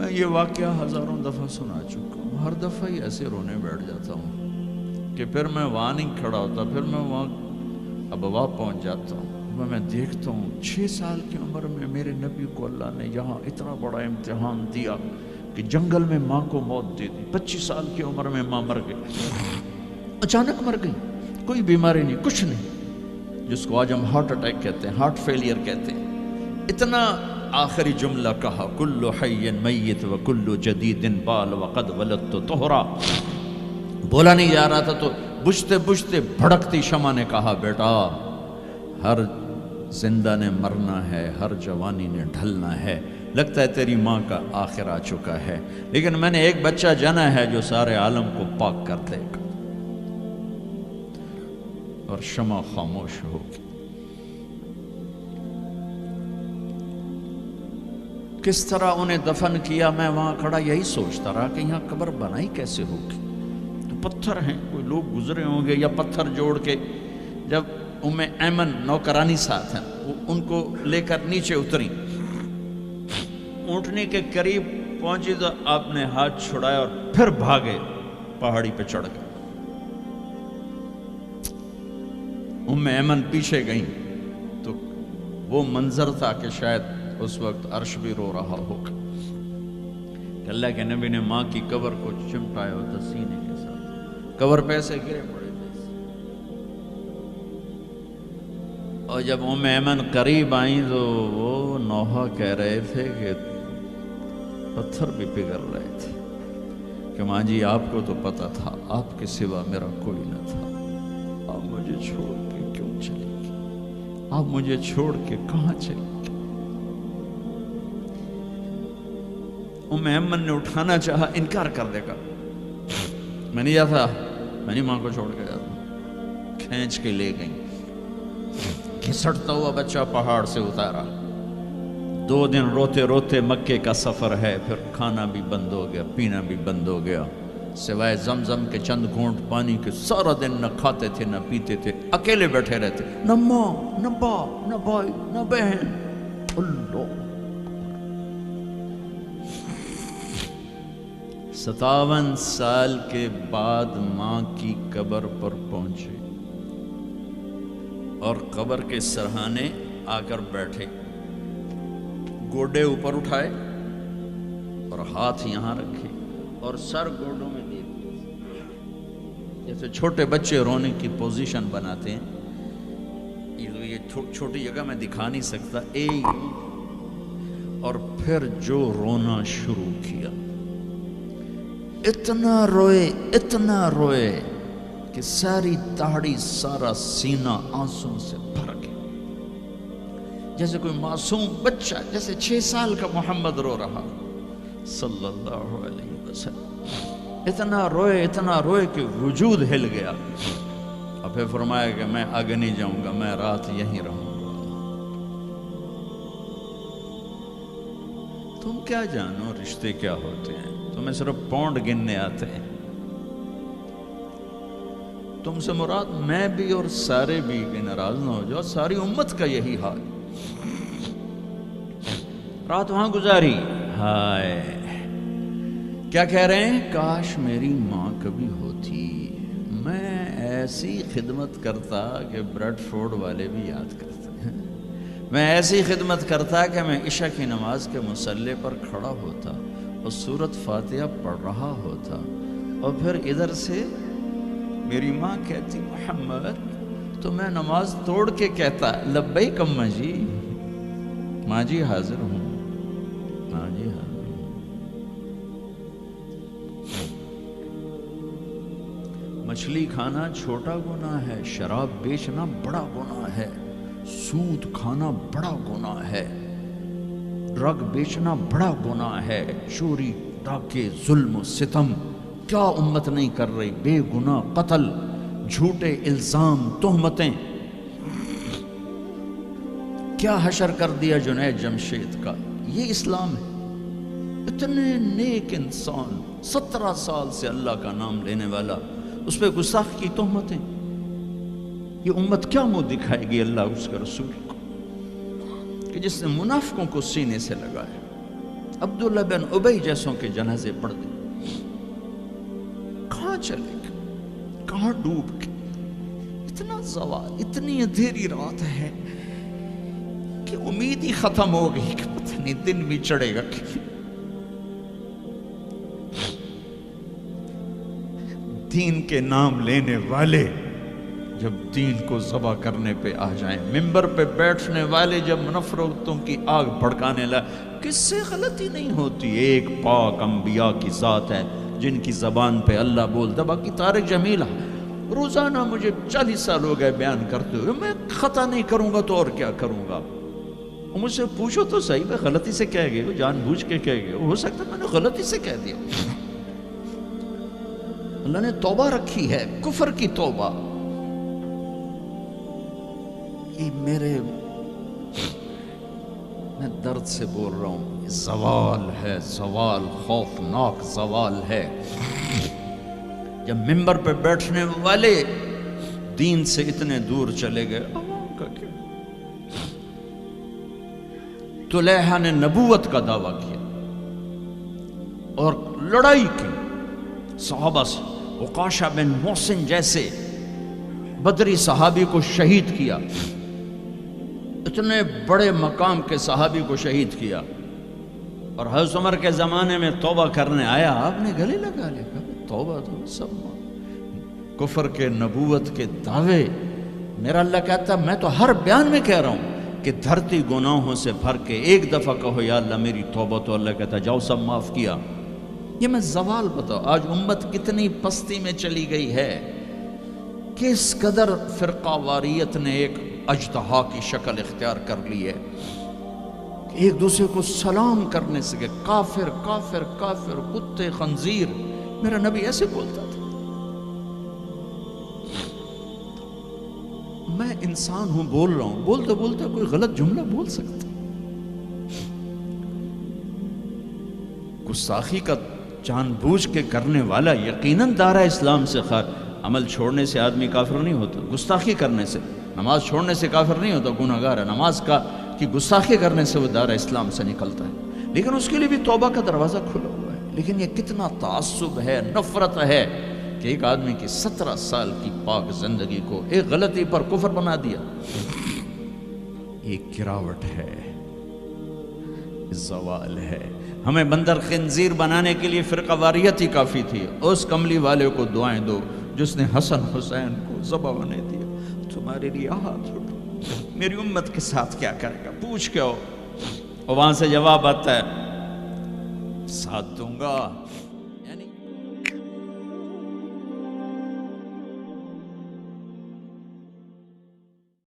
میں یہ واقعہ ہزاروں دفعہ سنا چکا ہوں، ہر دفعہ ہی ایسے رونے بیٹھ جاتا ہوں کہ پھر میں وہاں نہیں کھڑا ہوتا، پھر میں وہاں ابوا پہنچ جاتا ہوں، میں دیکھتا ہوں 6 سال کی عمر میں میرے نبی کو اللہ نے یہاں اتنا بڑا امتحان دیا کہ جنگل میں ماں کو موت دے دی، 25 سال کی عمر میں ماں مر گئی، اچانک مر گئی، کوئی بیماری نہیں، کچھ نہیں، جس کو آج ہم ہارٹ اٹیک کہتے ہیں، ہارٹ فیلئر کہتے ہیں۔ اتنا آخری جملہ کہا، کل حی میت و کل جدید بال وقد ولدت طہرا، بولا نہیں جا رہا تھا تو بجھتے بجھتے بھڑکتی شمع نے کہا، بیٹا ہر زندہ نے مرنا ہے، ہر جوانی نے ڈھلنا ہے، لگتا ہے تیری ماں کا آخر آ چکا ہے، لیکن میں نے ایک بچہ جنا ہے جو سارے عالم کو پاک کر دے گا۔ اور شمع خاموش ہو گئی۔ کس طرح انہیں دفن کیا، میں وہاں کھڑا یہی سوچتا رہا کہ یہاں قبر بنائی کیسے ہوگی، تو پتھر ہیں، کوئی لوگ گزرے ہوں گے یا پتھر جوڑ کے، جب ایمن نوکرانی ساتھ ہیں، ان کو لے کر نیچے اتری، اونٹنی کے قریب پہنچی تو آپ نے ہاتھ چھڑایا اور پھر بھاگے، پہاڑی پہ چڑھ گئے۔ ایمن پیچھے گئیں تو وہ منظر تھا کہ شاید اس وقت عرش بھی رو رہا ہوگا کہ اللہ کے نبی نے ماں کی قبر کو چمٹایا ہوتا سینے کے ساتھ، قبر پہ ایسے گرے پڑے تھے۔ اور جب ایمن قریب آئیں تو وہ نوحہ کہہ رہے تھے کہ پتھر بھی پگھل رہے تھے کہ ماں جی آپ کو تو پتا تھا آپ کے سوا میرا کوئی نہ تھا، آپ مجھے چھوڑ کے کیوں چلی گئی، آپ مجھے چھوڑ کے کہاں چلی گئی۔ ایمن نے اٹھانا چاہا، انکار کر دے گا، میں نہیں جاتا، میں نہیں ماں کو چھوڑ کے جاتا، کھینچ کے لے گئیں، گھسٹتا ہوا بچہ پہاڑ سے اتارا، 2 دن روتے روتے مکے کا سفر ہے، پھر کھانا بھی بند ہو گیا، پینا بھی بند ہو گیا، سوائے زمزم کے چند گھونٹ پانی کے سارا دن نہ کھاتے تھے نہ پیتے تھے، اکیلے بیٹھے رہتے، نہ ماں نہ باپ نہ بھائی نہ بہن۔ اللہ 57 سال کے بعد ماں کی قبر پر پہنچے اور قبر کے سرہانے آ کر بیٹھے، گوڈے اوپر اٹھائے اور ہاتھ یہاں رکھے اور سر گوڈوں میں دے دیے، جیسے چھوٹے بچے رونے کی پوزیشن بناتے ہیں، یہ چھوٹی جگہ میں دکھا نہیں سکتا، اور پھر جو رونا شروع کیا، اتنا روئے کہ ساری داڑھی سارا سینہ آنسوں سے بھر گیا، جیسے کوئی معصوم بچہ، جیسے 6 سال کا محمد رو رہا صلی اللہ علیہ وسلم، اتنا روئے کہ وجود ہل گیا، اور پھر فرمایا کہ میں آگے نہیں جاؤں گا، میں رات یہیں رہوں گا۔ تم کیا جانو رشتے کیا ہوتے ہیں، تمہیں صرف پونڈ گننے آتے ہیں، تم سے مراد میں بھی اور سارے بھی، کہ ناراض نہ ہو جاؤ، ساری امت کا یہی حال، رات وہاں گزاری، ہائے کیا کہہ رہے ہیں، کاش میری ماں کبھی ہوتی، میں ایسی خدمت کرتا کہ بریڈ فورڈ والے بھی یاد کرتے ہیں، میں ایسی خدمت کرتا کہ میں عشاء کی نماز کے مصلی پر کھڑا ہوتا اور سورۃ فاتحہ پڑھ رہا ہوتا، اور پھر ادھر سے میری ماں کہتی محمد، تو میں نماز توڑ کے کہتا لبیک اماں جی، ماں جی حاضر ہوں، ماں جی حاضر ہوں۔ مچھلی کھانا چھوٹا گناہ ہے، شراب بیچنا بڑا گناہ ہے، سود کھانا بڑا گناہ ہے، ڈرگ بیچنا بڑا گناہ ہے، چوری ڈاکے ظلم و ستم کیا امت نہیں کر رہی، بے گناہ قتل، جھوٹے الزام تہمتیں، کیا حشر کر دیا جنید جمشید کا، یہ اسلام ہے۔ اتنے نیک انسان، 17 سال سے اللہ کا نام لینے والا، اس پہ گستاخ کی تہمتیں، یہ امت کیا منہ دکھائے گی اللہ اس کے رسول کو، کہ جس نے منافقوں کو سینے سے لگایا، عبداللہ بن ابی جیسوں کے جنازے پڑھ دیں. کہاں چلے گئے, کہاں ڈوب کے. اتنا زوال, اتنی اندھیری رات ہے کہ امید ہی ختم ہو گئی کہ پتہ نہیں دن بھی چڑھے گا. دین کے نام لینے والے جب دین کو ذبح کرنے پہ آ جائیں, ممبر پہ بیٹھنے والے جب نفرتوں کی آگ بھڑکانے لگے, کس سے غلطی نہیں ہوتی. ایک پاک انبیاء کی ذات ہے جن کی زبان پہ اللہ بولتا. باقی طارق جمیلہ روزانہ مجھے 40 سال ہو گئے بیان کرتے ہوئے, میں خطا نہیں کروں گا تو اور کیا کروں گا. مجھ سے پوچھو تو صحیح, میں غلطی سے کہہ گئے, جان بوجھ کے کہہ گئے, ہو سکتا ہے میں نے غلطی سے کہہ دیا. اللہ نے توبہ رکھی ہے, کفر کی توبہ. یہ میں درد سے بول رہا ہوں, یہ زوال ہے, زوال, خوفناک زوال ہے. جب ممبر پہ بیٹھنے والے دین سے اتنے دور چلے گئے. طلیحہ نے نبوت کا دعویٰ کیا اور لڑائی کی صحابہ سے. عکاشہ بن محسن جیسے بدری صحابی کو شہید کیا, اتنے بڑے مقام کے صحابی کو شہید کیا. اور حضرت عمر کے زمانے میں توبہ کرنے آیا, آپ نے گلے لگا لیا, توبہ تو سب کفر کے نبوت کے دعوے. میرا اللہ کہتا میں تو ہر بیان میں کہہ رہا ہوں کہ دھرتی گناہوں سے بھر کے ایک دفعہ کہو یا اللہ میری توبہ, تو اللہ کہتا جاؤ سب معاف کیا. یہ میں زوال بتاؤ. آج امت کتنی پستی میں چلی گئی ہے, کس قدر فرقہ واریت نے ایک اژدہا کی شکل اختیار کر لی ہے. ایک دوسرے کو سلام کرنے سے کہ کافر کافر کافر, کتے خنزیر. میرا نبی ایسے بولتا تھا. میں انسان ہوں, بول رہا ہوں, بولتے بولتے کوئی غلط جملہ بول سکتا. گستاخی کا جان بوجھ کے کرنے والا یقیناً دارہ اسلام سے عمل چھوڑنے سے آدمی کافر نہیں ہوتا, گستاخی کرنے سے. نماز چھوڑنے سے کافر نہیں ہوتا, گناہ گار ہے. نماز کی گستاخی کرنے سے وہ دارہ اسلام سے نکلتا ہے, لیکن اس کے لیے بھی توبہ کا دروازہ کھلا ہوا ہے. لیکن یہ کتنا تعصب ہے, نفرت ہے کہ ایک آدمی کی 17 سال کی پاک زندگی کو ایک غلطی پر کفر بنا دیا. یہ گراوٹ ہے, زوال ہے. ہمیں بندر خنزیر بنانے کے لیے فرقہ واریت ہی کافی تھی. اس کملی والے کو دعائیں دو جس نے حسن حسین کو ذبح بنا دیا. تمہارے لیے ہاتھ اٹھو, میری امت کے ساتھ کیا کرے گا, پوچھ کے ہو. اور وہاں سے جواب آتا ہے ساتھ دوں گا.